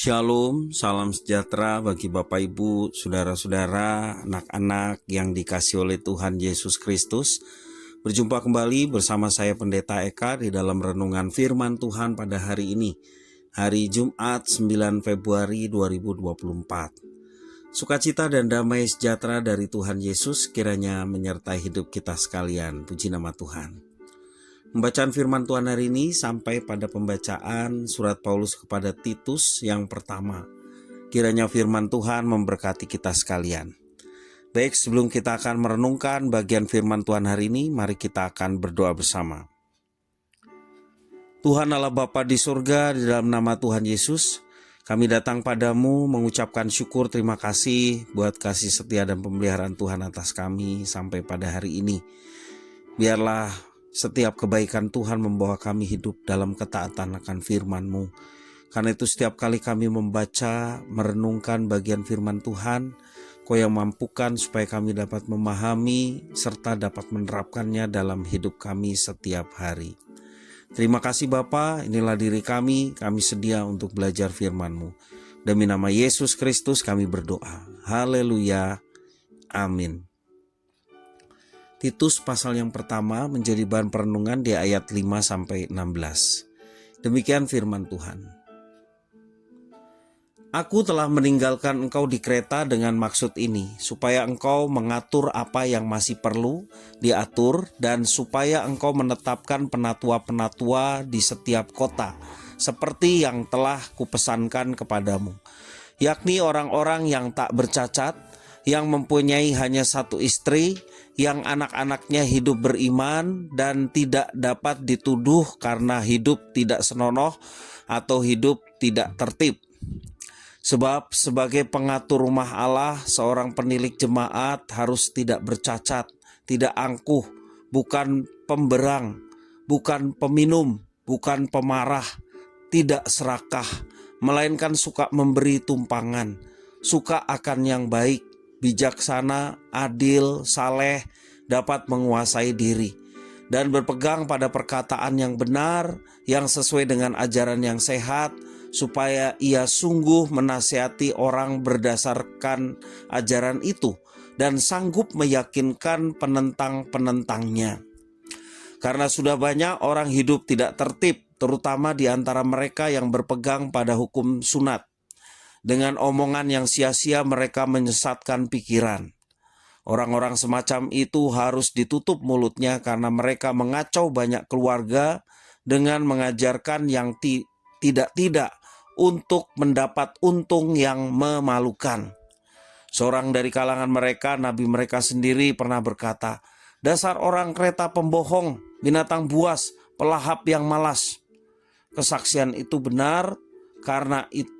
Shalom, salam sejahtera bagi Bapak Ibu, saudara-saudara, anak-anak yang dikasihi oleh Tuhan Yesus Kristus. Berjumpa kembali bersama saya Pendeta Eka di dalam renungan firman Tuhan pada hari ini, hari Jumat 9 Februari 2024. Sukacita dan damai sejahtera dari Tuhan Yesus kiranya menyertai hidup kita sekalian. Puji nama Tuhan. Pembacaan firman Tuhan hari ini sampai pada pembacaan surat Paulus kepada Titus yang pertama. Kiranya firman Tuhan memberkati kita sekalian. Baik, sebelum kita akan merenungkan bagian firman Tuhan hari ini, mari kita akan berdoa bersama. Tuhan Allah Bapa di surga, di dalam nama Tuhan Yesus, kami datang padamu mengucapkan syukur terima kasih buat kasih setia dan pemeliharaan Tuhan atas kami sampai pada hari ini. Biarlah setiap kebaikan Tuhan membawa kami hidup dalam ketaatan akan firman-Mu. Karena itu setiap kali kami membaca, merenungkan bagian firman Tuhan, Kau yang mampukan supaya kami dapat memahami serta dapat menerapkannya dalam hidup kami setiap hari. Terima kasih Bapa, inilah diri kami sedia untuk belajar firman-Mu. Demi nama Yesus Kristus kami berdoa. Haleluya. Amin. Titus pasal yang pertama menjadi bahan perenungan di ayat 5-16. Demikian firman Tuhan. Aku telah meninggalkan engkau di Kreta dengan maksud ini, supaya engkau mengatur apa yang masih perlu diatur dan supaya engkau menetapkan penatua-penatua di setiap kota, seperti yang telah kupesankan kepadamu, yakni orang-orang yang tak bercacat, yang mempunyai hanya satu istri, yang anak-anaknya hidup beriman dan tidak dapat dituduh karena hidup tidak senonoh atau hidup tidak tertib. Sebab sebagai pengatur rumah Allah, seorang penilik jemaat harus tidak bercacat, tidak angkuh, bukan pemberang, bukan peminum, bukan pemarah, tidak serakah, melainkan suka memberi tumpangan, suka akan yang baik, bijaksana, adil, saleh, dapat menguasai diri, dan berpegang pada perkataan yang benar, yang sesuai dengan ajaran yang sehat, supaya ia sungguh menasihati orang berdasarkan ajaran itu, dan sanggup meyakinkan penentang-penentangnya. Karena sudah banyak orang hidup tidak tertib, terutama di antara mereka yang berpegang pada hukum sunat. Dengan omongan yang sia-sia mereka menyesatkan pikiran. Orang-orang semacam itu harus ditutup mulutnya karena mereka mengacau banyak keluarga dengan mengajarkan yang tidak-tidak untuk mendapat untung yang memalukan. Seorang dari kalangan mereka, nabi mereka sendiri pernah berkata, "Dasar orang Kreta pembohong, binatang buas, pelahap yang malas." Kesaksian itu benar, karena itu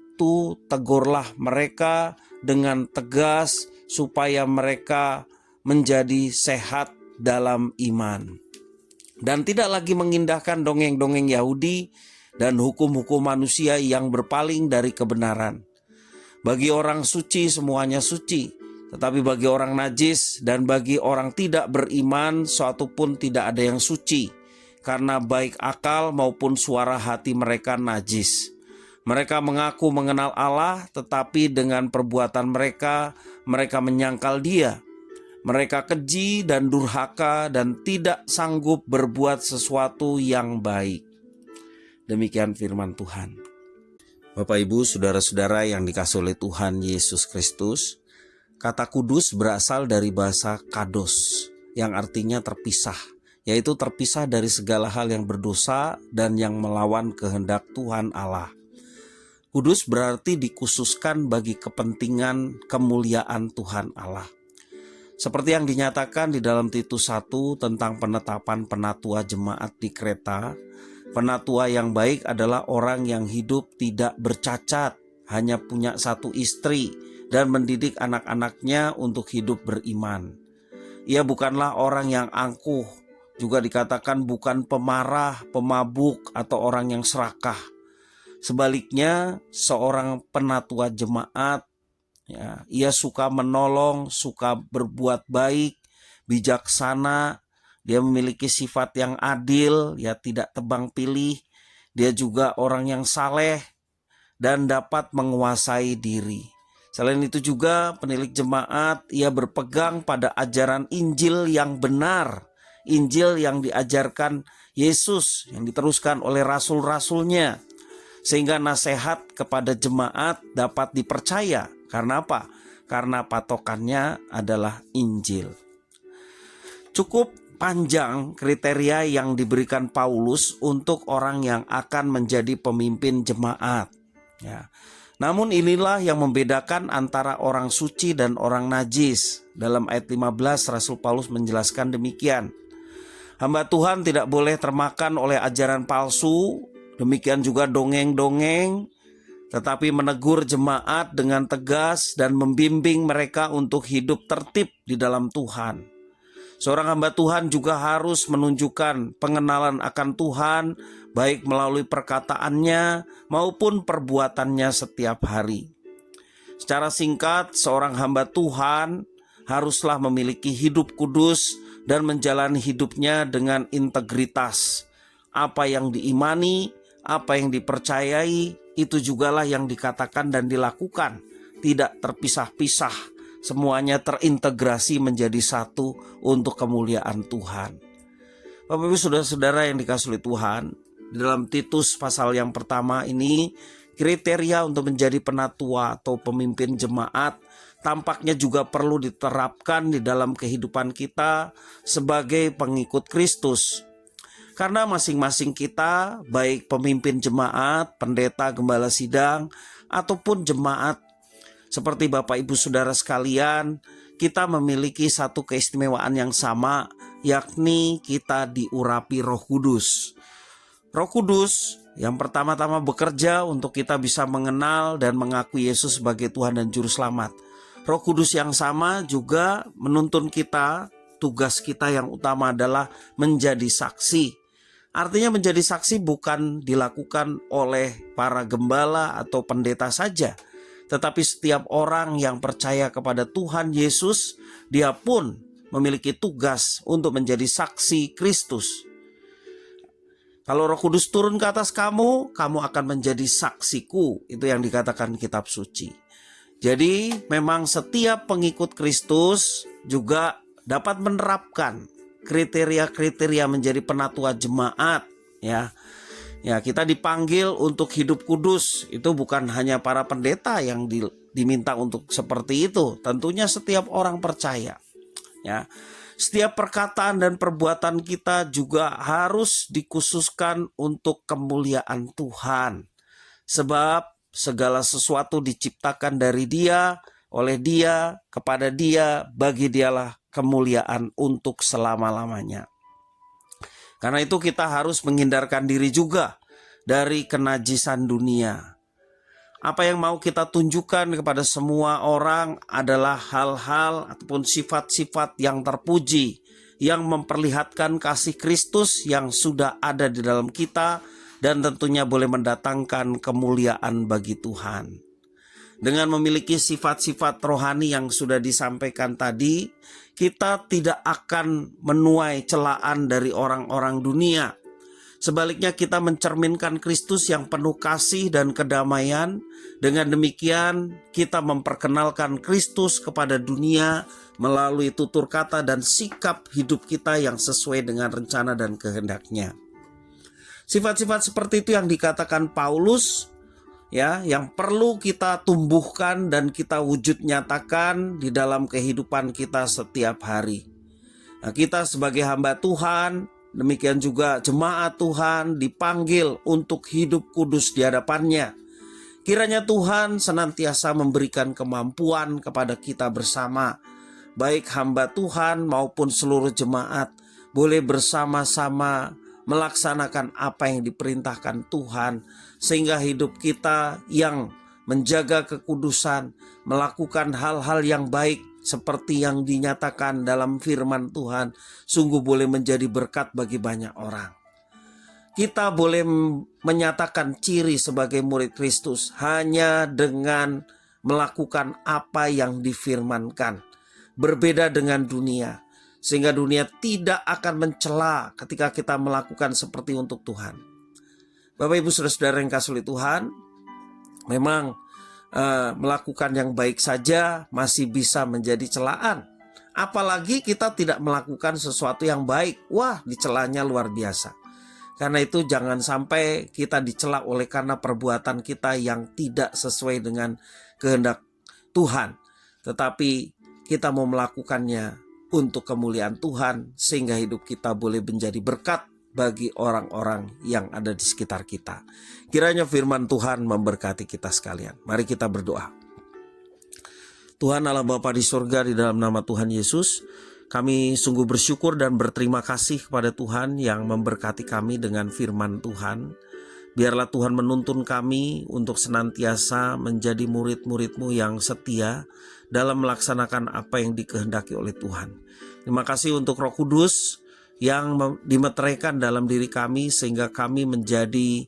tegurlah mereka dengan tegas supaya mereka menjadi sehat dalam iman, dan tidak lagi mengindahkan dongeng-dongeng Yahudi dan hukum-hukum manusia yang berpaling dari kebenaran. Bagi orang suci semuanya suci, tetapi bagi orang najis dan bagi orang tidak beriman suatu pun tidak ada yang suci, karena baik akal maupun suara hati mereka najis. Mereka mengaku mengenal Allah, tetapi dengan perbuatan mereka menyangkal Dia. Mereka keji dan durhaka dan tidak sanggup berbuat sesuatu yang baik. Demikian firman Tuhan. Bapak Ibu, saudara-saudara yang dikasihi oleh Tuhan Yesus Kristus, kata kudus berasal dari bahasa kados, yang artinya terpisah, yaitu terpisah dari segala hal yang berdosa dan yang melawan kehendak Tuhan Allah. Kudus berarti dikhususkan bagi kepentingan kemuliaan Tuhan Allah. Seperti yang dinyatakan di dalam Titus 1 tentang penetapan penatua jemaat di Kreta, penatua yang baik adalah orang yang hidup tidak bercacat, hanya punya satu istri, dan mendidik anak-anaknya untuk hidup beriman. Ia bukanlah orang yang angkuh, juga dikatakan bukan pemarah, pemabuk, atau orang yang serakah. Sebaliknya, seorang penatua jemaat, ia suka menolong, suka berbuat baik, bijaksana. Dia memiliki sifat yang adil, tidak tebang pilih. Dia juga orang yang saleh dan dapat menguasai diri. Selain itu juga penilik jemaat ia berpegang pada ajaran Injil yang benar, Injil yang diajarkan Yesus, yang diteruskan oleh rasul-rasulnya, sehingga nasihat kepada jemaat dapat dipercaya. Karena apa? Karena patokannya adalah Injil. Cukup panjang kriteria yang diberikan Paulus untuk orang yang akan menjadi pemimpin jemaat. Ya. Namun inilah yang membedakan antara orang suci dan orang najis. Dalam ayat 15 Rasul Paulus menjelaskan demikian. Hamba Tuhan tidak boleh termakan oleh ajaran palsu, demikian juga dongeng-dongeng, tetapi menegur jemaat dengan tegas dan membimbing mereka untuk hidup tertib di dalam Tuhan. Seorang hamba Tuhan juga harus menunjukkan pengenalan akan Tuhan, baik melalui perkataannya maupun perbuatannya setiap hari. Secara singkat, seorang hamba Tuhan haruslah memiliki hidup kudus dan menjalani hidupnya dengan integritas. Apa yang diimani, apa yang dipercayai, itu jugalah yang dikatakan dan dilakukan, tidak terpisah-pisah. Semuanya terintegrasi menjadi satu untuk kemuliaan Tuhan. Bapak Ibu saudara-saudara yang dikasihi oleh Tuhan, di dalam Titus pasal yang pertama ini, kriteria untuk menjadi penatua atau pemimpin jemaat tampaknya juga perlu diterapkan di dalam kehidupan kita sebagai pengikut Kristus. Karena masing-masing kita, baik pemimpin jemaat, pendeta, gembala sidang, ataupun jemaat, seperti Bapak Ibu Saudara sekalian, kita memiliki satu keistimewaan yang sama, yakni kita diurapi Roh Kudus. Roh Kudus yang pertama-tama bekerja untuk kita bisa mengenal dan mengakui Yesus sebagai Tuhan dan Juru Selamat. Roh Kudus yang sama juga menuntun kita, tugas kita yang utama adalah menjadi saksi. Artinya menjadi saksi bukan dilakukan oleh para gembala atau pendeta saja, tetapi setiap orang yang percaya kepada Tuhan Yesus, dia pun memiliki tugas untuk menjadi saksi Kristus. Kalau Roh Kudus turun ke atas kamu, kamu akan menjadi saksiku. Itu yang dikatakan kitab suci. Jadi memang setiap pengikut Kristus juga dapat menerapkan kriteria-kriteria menjadi penatua jemaat, ya. Ya, kita dipanggil untuk hidup kudus. Itu bukan hanya para pendeta yang diminta untuk seperti itu. Tentunya setiap orang percaya. Ya, setiap perkataan dan perbuatan kita juga harus dikhususkan untuk kemuliaan Tuhan. Sebab segala sesuatu diciptakan dari Dia, oleh Dia, kepada Dia, bagi Dialah kemuliaan untuk selama-lamanya. Karena itu kita harus menghindarkan diri juga dari kenajisan dunia. Apa yang mau kita tunjukkan kepada semua orang adalah hal-hal ataupun sifat-sifat yang terpuji, yang memperlihatkan kasih Kristus yang sudah ada di dalam kita dan tentunya boleh mendatangkan kemuliaan bagi Tuhan. Dengan memiliki sifat-sifat rohani yang sudah disampaikan tadi, kita tidak akan menuai celaan dari orang-orang dunia. Sebaliknya kita mencerminkan Kristus yang penuh kasih dan kedamaian. Dengan demikian kita memperkenalkan Kristus kepada dunia melalui tutur kata dan sikap hidup kita yang sesuai dengan rencana dan kehendaknya. Sifat-sifat seperti itu yang dikatakan Paulus, ya, yang perlu kita tumbuhkan dan kita wujud nyatakan di dalam kehidupan kita setiap hari. Nah, kita sebagai hamba Tuhan, demikian juga jemaat Tuhan dipanggil untuk hidup kudus di hadapannya. Kiranya Tuhan senantiasa memberikan kemampuan kepada kita bersama, baik hamba Tuhan maupun seluruh jemaat, boleh bersama-sama melaksanakan apa yang diperintahkan Tuhan, sehingga hidup kita yang menjaga kekudusan, melakukan hal-hal yang baik seperti yang dinyatakan dalam firman Tuhan, sungguh boleh menjadi berkat bagi banyak orang. Kita boleh menyatakan ciri sebagai murid Kristus hanya dengan melakukan apa yang difirmankan, berbeda dengan dunia, sehingga dunia tidak akan mencela ketika kita melakukan seperti untuk Tuhan. Bapak Ibu Saudara-saudara yang kasih oleh Tuhan, Memang melakukan yang baik saja masih bisa menjadi celaan. Apalagi kita tidak melakukan sesuatu yang baik. Wah, dicelanya luar biasa. Karena itu jangan sampai kita dicela oleh karena perbuatan kita yang tidak sesuai dengan kehendak Tuhan. Tetapi kita mau melakukannya untuk kemuliaan Tuhan sehingga hidup kita boleh menjadi berkat bagi orang-orang yang ada di sekitar kita. Kiranya firman Tuhan memberkati kita sekalian. Mari kita berdoa. Tuhan Allah Bapa di surga, di dalam nama Tuhan Yesus, kami sungguh bersyukur dan berterima kasih kepada Tuhan yang memberkati kami dengan firman Tuhan. Biarlah Tuhan menuntun kami untuk senantiasa menjadi murid-murid-Mu yang setia dalam melaksanakan apa yang dikehendaki oleh Tuhan. Terima kasih untuk Roh Kudus yang dimeteraikan dalam diri kami sehingga kami menjadi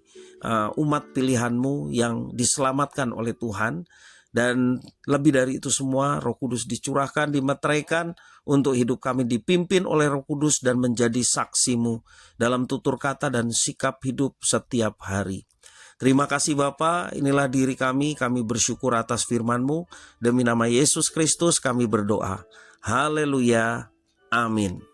umat pilihan-Mu yang diselamatkan oleh Tuhan. Dan lebih dari itu semua, Roh Kudus dicurahkan, dimeteraikan untuk hidup kami dipimpin oleh Roh Kudus dan menjadi saksi-Mu dalam tutur kata dan sikap hidup setiap hari. Terima kasih Bapa, inilah diri kami bersyukur atas firman-Mu. Demi nama Yesus Kristus kami berdoa. Haleluya, amin.